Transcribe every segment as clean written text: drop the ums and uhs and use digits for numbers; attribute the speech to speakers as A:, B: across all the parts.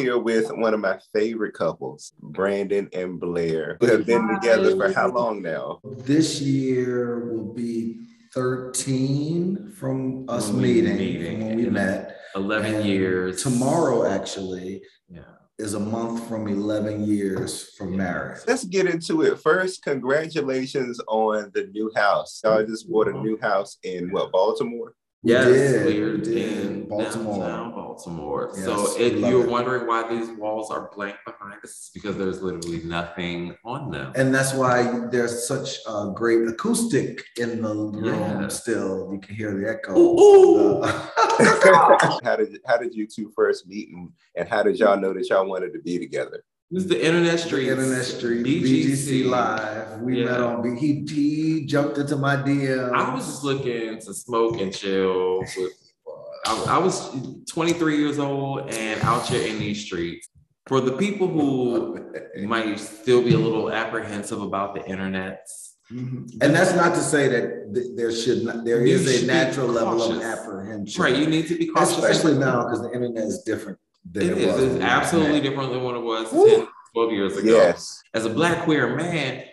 A: here with one of my favorite couples, Brandon and Blair, who have been together for how long now?
B: This year will be 13 from us meeting when we met.
C: 11 years.
B: Tomorrow, actually, is a month from 11 years from marriage.
A: Let's get into it. First, congratulations on the new house. Y'all just bought a new house in what, Baltimore?
C: Yes,
B: we're in Baltimore.
C: Downtown Baltimore.
B: Yes,
C: so if you're wondering why these walls are blank behind us, it's because there's literally nothing on them.
B: And that's why there's such a great acoustic in the room still. You can hear the echo.
C: Ooh.
A: How did you two first meet, and how did y'all know that y'all wanted to be together?
C: It was the internet street.
B: BGC Live. We met on he jumped into my DM.
C: I was just looking to smoke and chill. I was 23 years old and out here in these streets. For the people who might still be a little apprehensive about the internet.
B: And that's not to say that there is a natural level of apprehension.
C: Right, you need to be cautious.
B: Especially now because the internet is different.
C: It's absolutely different than what it was 10, 12 years ago.
A: Yes.
C: As a Black queer man,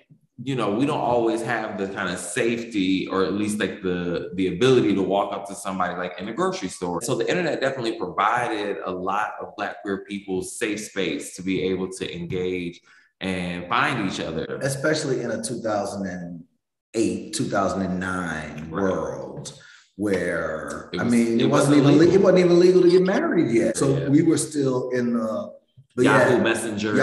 C: we don't always have the kind of safety, or at least like the ability to walk up to somebody like in a grocery store. So the internet definitely provided a lot of Black queer people's safe space to be able to engage and find each other.
B: Especially in a 2008, 2009 world. Where it wasn't even legal to get married yet. So we were still in the
C: Yahoo Messenger.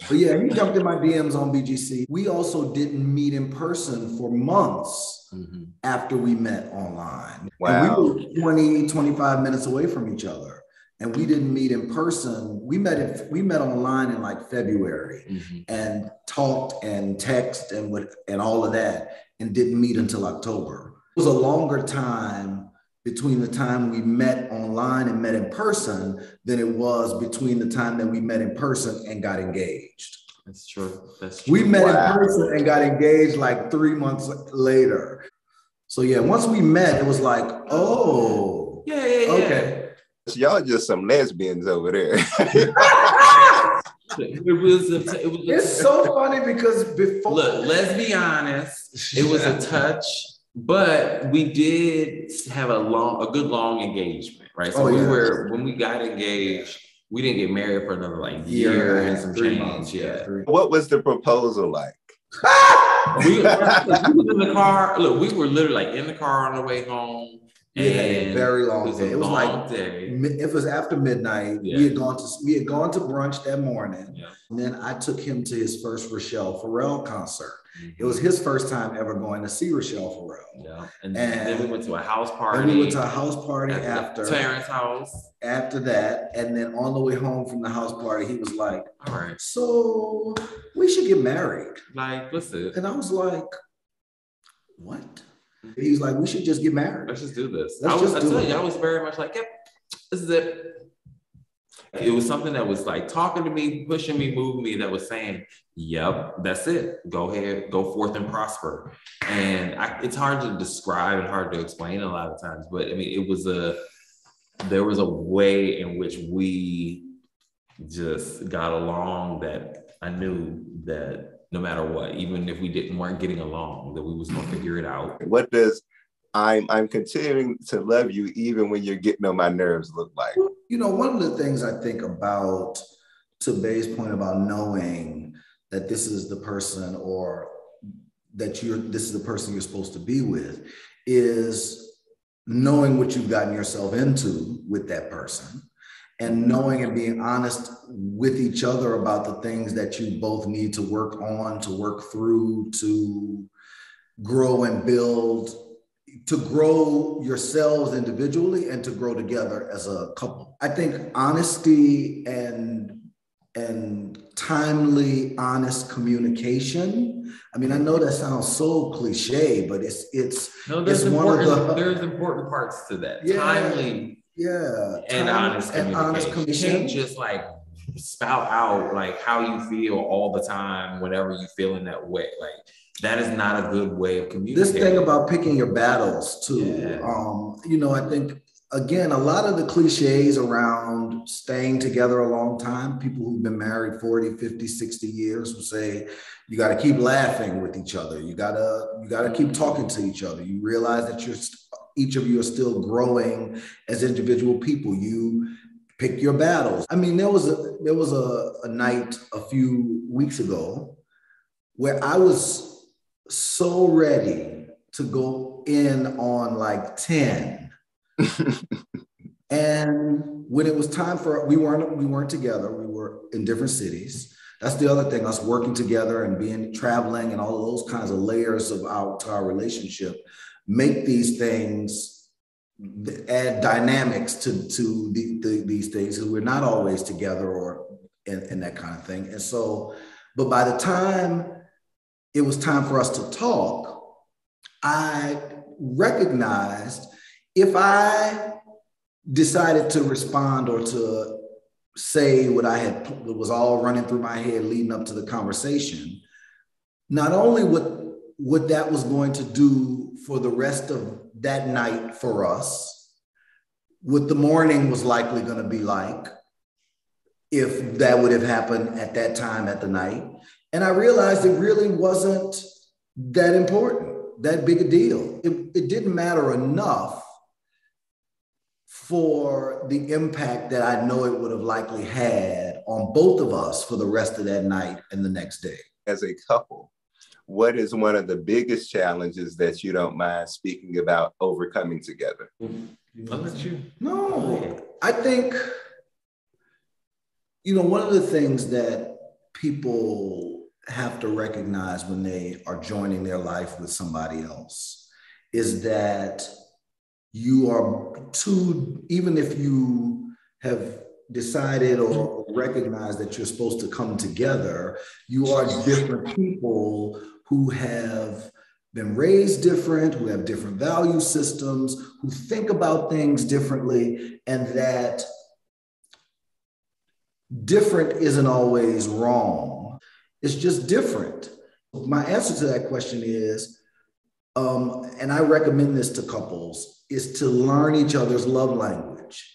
B: But he jumped in my DMs on BGC. We also didn't meet in person for months after we met online.
A: Wow.
B: And we were 20, 25 minutes away from each other. And we didn't meet in person. We met online in like February and talked and texted and all of that, and didn't meet until October. It was a longer time between the time we met online and met in person than it was between the time that we met in person and got engaged.
C: That's true.
B: We met in person and got engaged like 3 months later. So once we met, it was like, oh, okay.
A: So y'all just some lesbians over there.
B: It's so funny because before.
C: Look, let's be honest. It was a touch. But we did have a good long engagement, right? So when we got engaged, we didn't get married for another like year and some change.
A: What was the proposal like?
C: we was in the car. Look, we were literally like in the car on the way home.
B: We had a very long day. It was
C: like it
B: was after midnight. We had gone to brunch that morning. And then I took him to his first Rochelle Farrell concert. It was his first time ever going to see Rochelle Farrell.
C: Yeah. And then we went to a house party.
B: And we went to a house party after
C: Terrence's house.
B: After that. And then on the way home from the house party, he was like,
C: all right,
B: so we should get married.
C: Like, listen.
B: And I was like, what? He was like, we should just get married.
C: Let's just do this. I was very much like, yep, this is it. It was something that was like talking to me, pushing me, moving me, that was saying, yep, that's it. Go ahead, go forth and prosper. And it's hard to describe and hard to explain a lot of times, but I mean, there was a way in which we just got along that I knew that no matter what, even if we weren't getting along, that we was gonna figure it out.
A: What does I'm continuing to love you even when you're getting on my nerves look like?
B: One of the things I think about, to Bay's point about knowing that this is the person, or that this is the person you're supposed to be with, is knowing what you've gotten yourself into with that person, and knowing and being honest with each other about the things that you both need to work on, to work through, to grow and build, to grow yourselves individually and to grow together as a couple. I think honesty and timely, honest communication. I mean, I know that sounds so cliche, but there's
C: important parts to that. Timely. And honest communication. You can't just like spout out like how you feel all the time whenever you feel in that way. Like, that is not a good way of communicating.
B: This thing about picking your battles too. I think again, a lot of the cliches around staying together a long time, people who've been married 40, 50, 60 years will say, you got to keep laughing with each other. You got to keep talking to each other. You realize that each of you are still growing as individual people. You pick your battles. I mean, there was a night a few weeks ago where I was so ready to go in on like 10. And when it was time for, we weren't together, we were in different cities. That's the other thing, us working together and traveling and all of those kinds of layers to our relationship make these things, add dynamics to these things, because we're not always together or and that kind of thing. And so, but by the time it was time for us to talk, I recognized if I decided to respond or to say what was all running through my head leading up to the conversation, not only what that was going to do for the rest of that night for us, what the morning was likely going to be like, if that would have happened at that time at the night. And I realized it really wasn't that important, that big a deal. It didn't matter enough for the impact that I know it would have likely had on both of us for the rest of that night and the next day.
A: As a couple, what is one of the biggest challenges that you don't mind speaking about overcoming together?
C: I'll let you.
B: No, I think, one of the things that people have to recognize when they are joining their life with somebody else is that you are even if you have decided or recognized that you're supposed to come together, you are different people who have been raised different, who have different value systems, who think about things differently, and that different isn't always wrong. It's just different. My answer to that question is, and I recommend this to couples, is to learn each other's love language.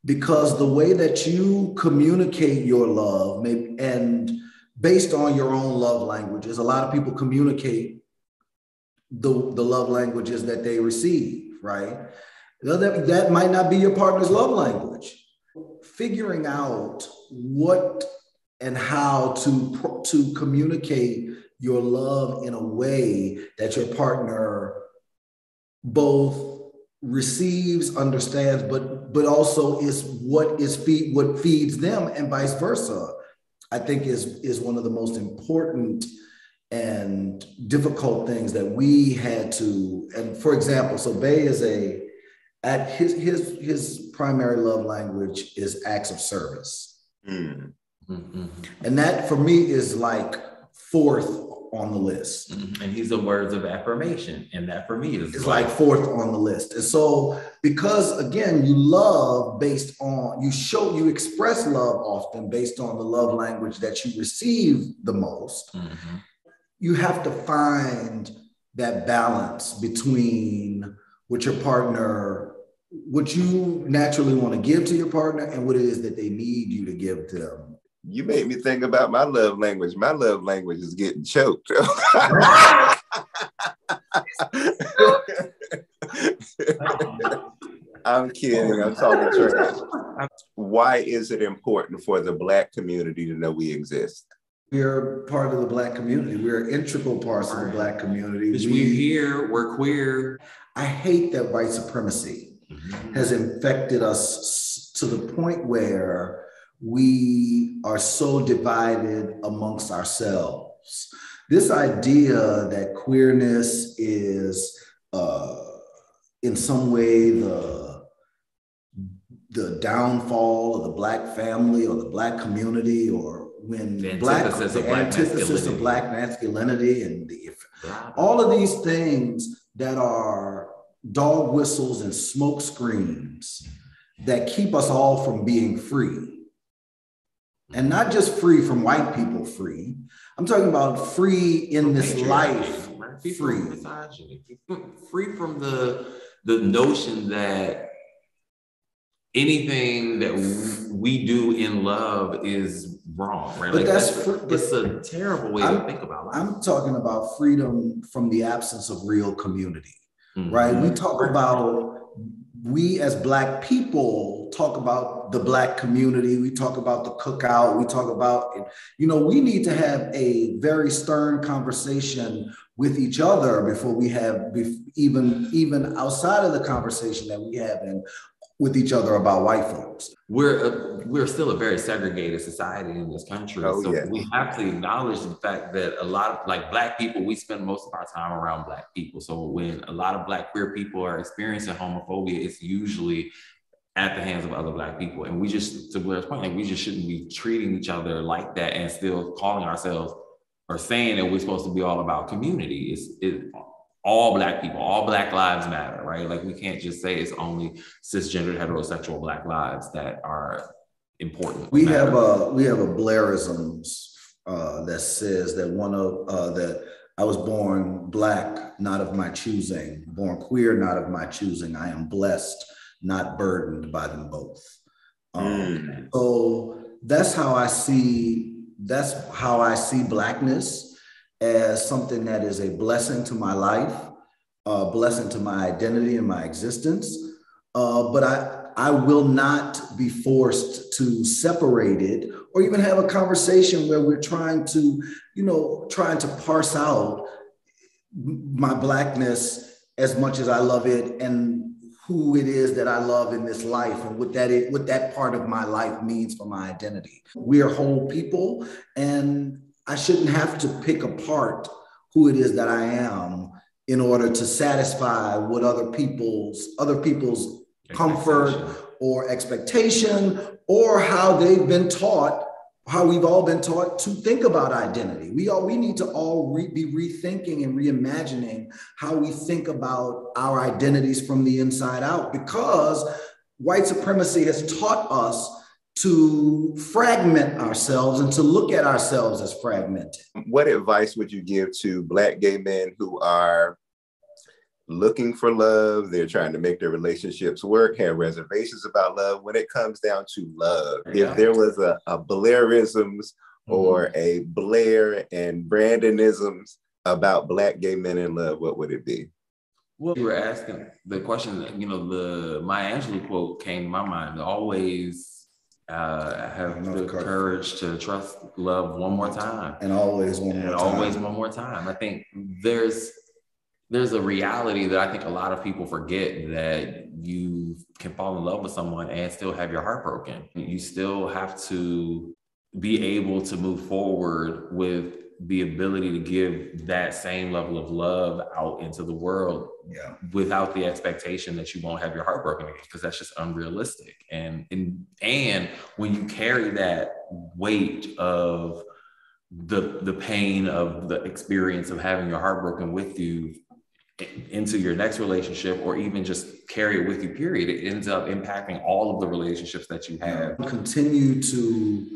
B: Because the way that you communicate your love, and based on your own love languages, a lot of people communicate the love languages that they receive, right? That might not be your partner's love language. Figuring out what and how to communicate your love in a way that your partner both receives, understands, but also is what feeds them, and vice versa, I think is one of the most important and difficult things that we had to. And for example, so Bay is his primary love language is acts of service. Mm-hmm. And that for me is like fourth on the list.
C: Mm-hmm. And he's a words of affirmation. And that for me is
B: like fourth on the list. And so, because again, you love based on, you express love often based on the love language that you receive the most. Mm-hmm. You have to find that balance between what you naturally want to give to your partner and what it is that they need you to give to them.
A: You made me think about my love language. My love language is getting choked. I'm kidding. I'm talking trash. Why is it important for the Black community to know we exist?
B: We're part of the Black community. We're integral parts of the Black community.
C: We're here, we're queer.
B: I hate that white supremacy has infected us to the point where we are so divided amongst ourselves. This idea that queerness is in some way the downfall of the Black family or the Black community, or when the antithesis of Black masculinity and all of these things that are dog whistles and smoke screens that keep us all from being free. And not just free from white people free. I'm talking about free in this life.
C: Free from misogyny. Free from the notion that anything that we do in love is wrong, right?
B: But
C: like it's a terrible way to think about life.
B: I'm talking about freedom from the absence of real community, right? We talk about, we as Black people talk about the Black community. We talk about the cookout. We talk about, we need to have a very stern conversation with each other before we have, even outside of the conversation that we have with each other about white folks.
C: We're still a very segregated society in this country. We have to acknowledge the fact that a lot of like Black people, we spend most of our time around Black people. So when a lot of Black queer people are experiencing homophobia, it's usually at the hands of other Black people. And we just, to Blair's point, like we just shouldn't be treating each other like that and still calling ourselves or saying that we're supposed to be all about community. It's all Black people, all Black lives matter, right? Like we can't just say it's only cisgendered heterosexual Black lives that are important.
B: We have a Blairisms that says that that I was born Black, not of my choosing, born queer, not of my choosing. I am blessed, not burdened by them both. So that's how I see Blackness, as something that is a blessing to my life, a blessing to my identity and my existence. But I will not be forced to separate it or even have a conversation where we're trying to parse out my Blackness as much as I love it and who it is that I love in this life and what that part of my life means for my identity. We are whole people, and I shouldn't have to pick apart who it is that I am in order to satisfy what other people's comfort or expectation, or how we've all been taught to think about identity. We need to all be rethinking and reimagining how we think about our identities from the inside out, because white supremacy has taught us to fragment ourselves and to look at ourselves as fragmented.
A: What advice would you give to Black gay men who are looking for love? They're trying to make their relationships work, have reservations about love. When it comes down to love, if there was a Blairisms or a Blair and Brandonisms about Black gay men in love, what would it be?
C: Well, you were asking the question, the Maya Angelou quote came to my mind. Always have the courage to trust love one more time.
B: And always one
C: more time. I think there's a reality that I think a lot of people forget, that you can fall in love with someone and still have your heart broken. You still have to be able to move forward with the ability to give that same level of love out into the world without the expectation that you won't have your heart broken again, because that's just unrealistic. And when you carry that weight of the pain of the experience of having your heart broken with you into your next relationship, or even just carry it with you, period, it ends up impacting all of the relationships that you have.
B: Continue to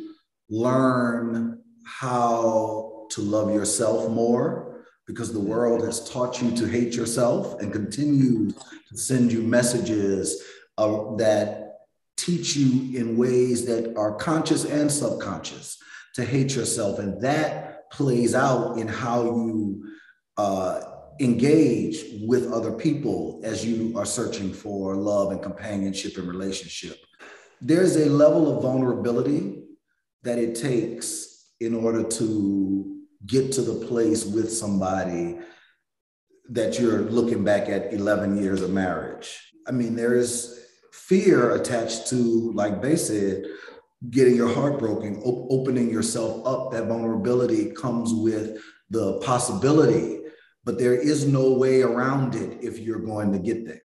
B: learn how to love yourself more, because the world has taught you to hate yourself, and continue to send you messages that teach you in ways that are conscious and subconscious to hate yourself. And that plays out in how you engage with other people as you are searching for love and companionship and relationship. There's a level of vulnerability that it takes in order to get to the place with somebody that you're looking back at 11 years of marriage. I mean, there is fear attached to, like Bay said, getting your heart broken, opening yourself up. That vulnerability comes with the possibility, but there is no way around it if you're going to get there.